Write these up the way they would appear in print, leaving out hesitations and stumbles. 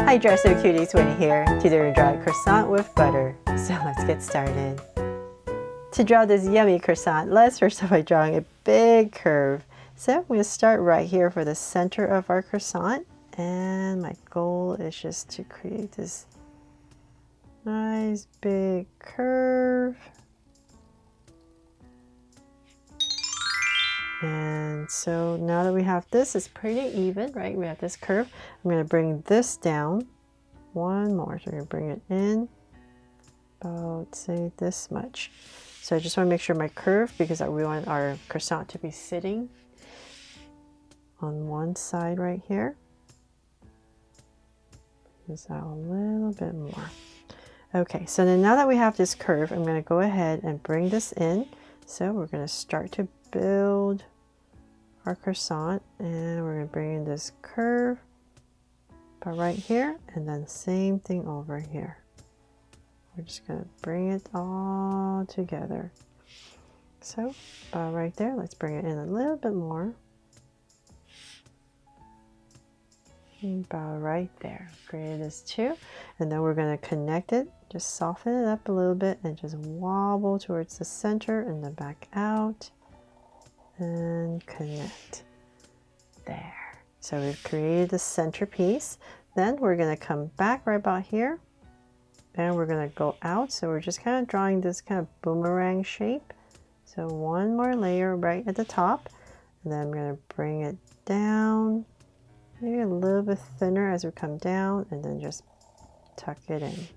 Hi Dresser Cuties, Winnie here. Today we're drawing a croissant with butter. So let's get started. To draw this yummy croissant, let's first start by drawing a big curve. So I'm going to start right here for the center of our croissant. And my goal is just to create this nice big curve. And so now that we have this, it's pretty even, right? We have this curve. I'm going to bring this down one more. So we're going to bring it in about, say, this much. So I just want to make sure my curve, because we want our croissant to be sitting on one side right here. Just out a little bit more. Okay, so then now that we have this curve, I'm going to go ahead and bring this in. So we're going to start to build our croissant, and we're going to bring in this curve about right here, and then same thing over here. We're just going to bring it all together. So about right there, let's bring it in a little bit more. About right there. Create this too, and then we're going to connect it. Just soften it up a little bit and just wobble towards the center and then back out and connect. There. So we've created the centerpiece. Then we're going to come back right about here and we're going to go out. So we're just kind of drawing this kind of boomerang shape. So one more layer right at the top, and then I'm going to bring it down, maybe a little bit thinner as we come down, and then just tuck it in.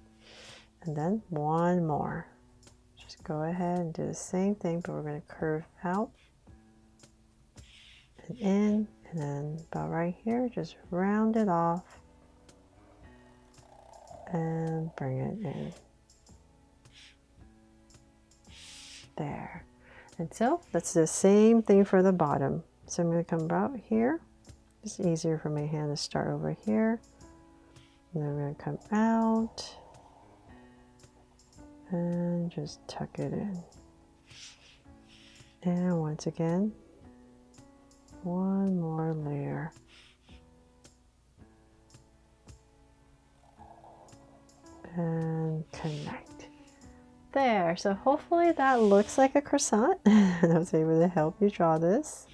And then one more. Just go ahead and do the same thing, but we're going to curve out and in, and then about right here, just round it off and bring it in. There. And so that's the same thing for the bottom. So I'm going to come about here. It's easier for my hand to start over here. And then I'm going to come out and just tuck it in. And once again, one more layer. And connect. There, so hopefully that looks like a croissant. And I was able to help you draw this.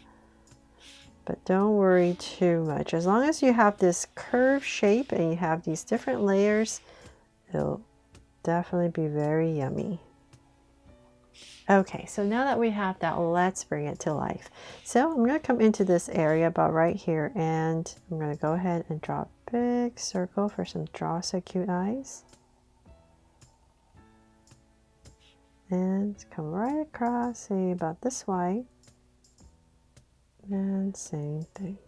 But don't worry too much. As long as you have this curved shape and you have these different layers, it'll definitely be very yummy. Okay, so now that we have that, let's bring it to life. So I'm going to come into this area about right here, and I'm going to go ahead and draw a big circle for some draw so cute eyes. And come right across, say about this wide, and same thing.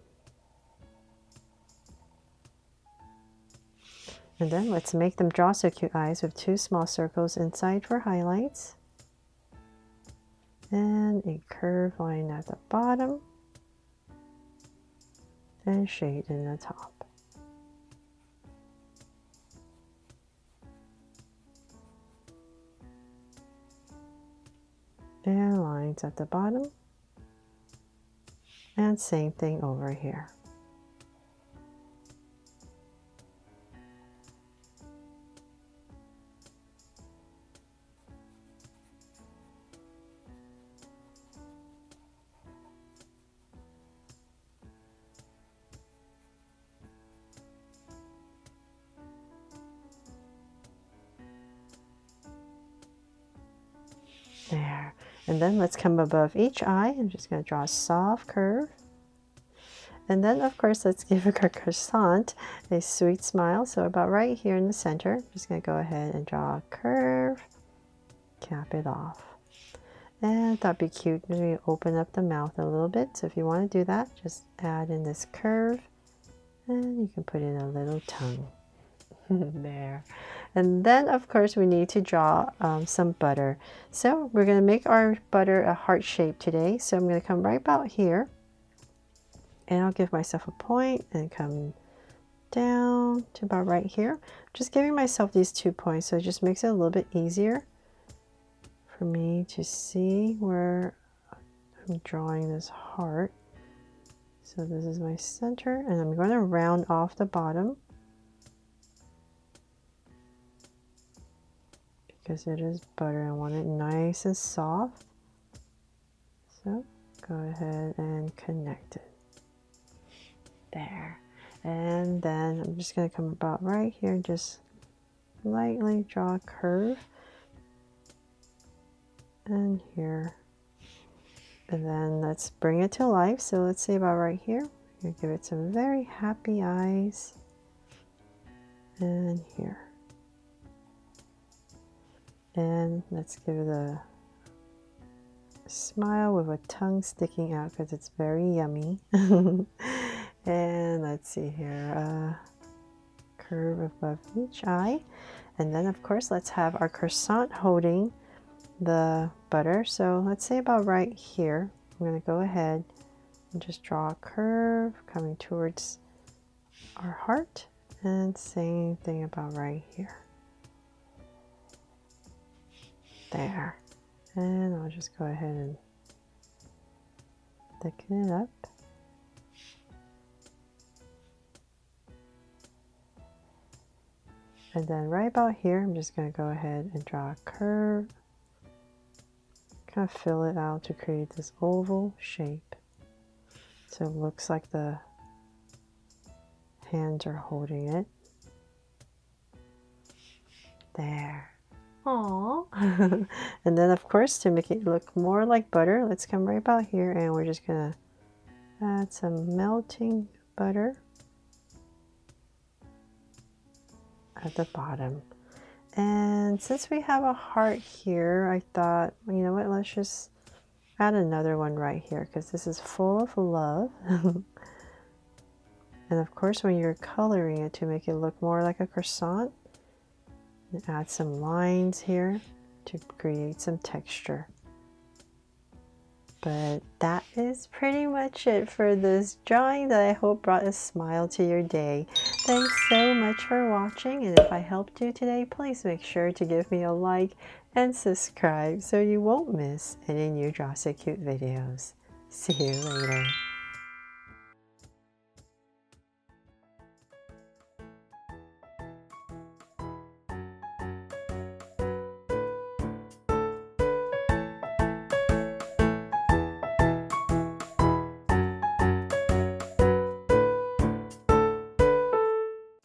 And then let's make them draw so cute eyes with two small circles inside for highlights. And a curved line at the bottom. And shade in the top. And lines at the bottom. And same thing over here. There. And then let's come above each eye. I'm just going to draw a soft curve. And then, of course, let's give our croissant a sweet smile. So about right here in the center, I'm just going to go ahead and draw a curve, cap it off. And I thought it'd be cute to open up the mouth a little bit. So if you want to do that, just add in this curve, and you can put in a little tongue. There. And then, of course, we need to draw some butter. So we're going to make our butter a heart shape today. So I'm going to come right about here. And I'll give myself a point and come down to about right here. Just giving myself these 2 points, so it just makes it a little bit easier for me to see where I'm drawing this heart. So this is my center, and I'm going to round off the bottom because it is butter. I want it nice and soft. So go ahead and connect it. There. And then I'm just going to come about right here and just lightly draw a curve. And here. And then let's bring it to life. So let's say about right here. You give it some very happy eyes. And here. And let's give it a smile with a tongue sticking out because it's very yummy. And let's see here, curve above each eye. And then of course let's have our croissant holding the butter. So let's say about right here. I'm going to go ahead and just draw a curve coming towards our heart, and same thing about right here. There. And I'll just go ahead and thicken it up. And then right about here, I'm just going to go ahead and draw a curve. Kind of fill it out to create this oval shape. So it looks like the hands are holding it. There. Aww. And then of course, to make it look more like butter, let's come right about here and we're just going to add some melting butter at the bottom. And since we have a heart here, I thought, you know what, let's just add another one right here because this is full of love. And of course, when you're coloring it to make it look more like a croissant, you add some lines here to create some texture. But that is pretty much it for this drawing that I hope brought a smile to your day. Thanks so much for watching, and if I helped you today, please make sure to give me a like and subscribe so you won't miss any new Draw So Cute videos. See you later.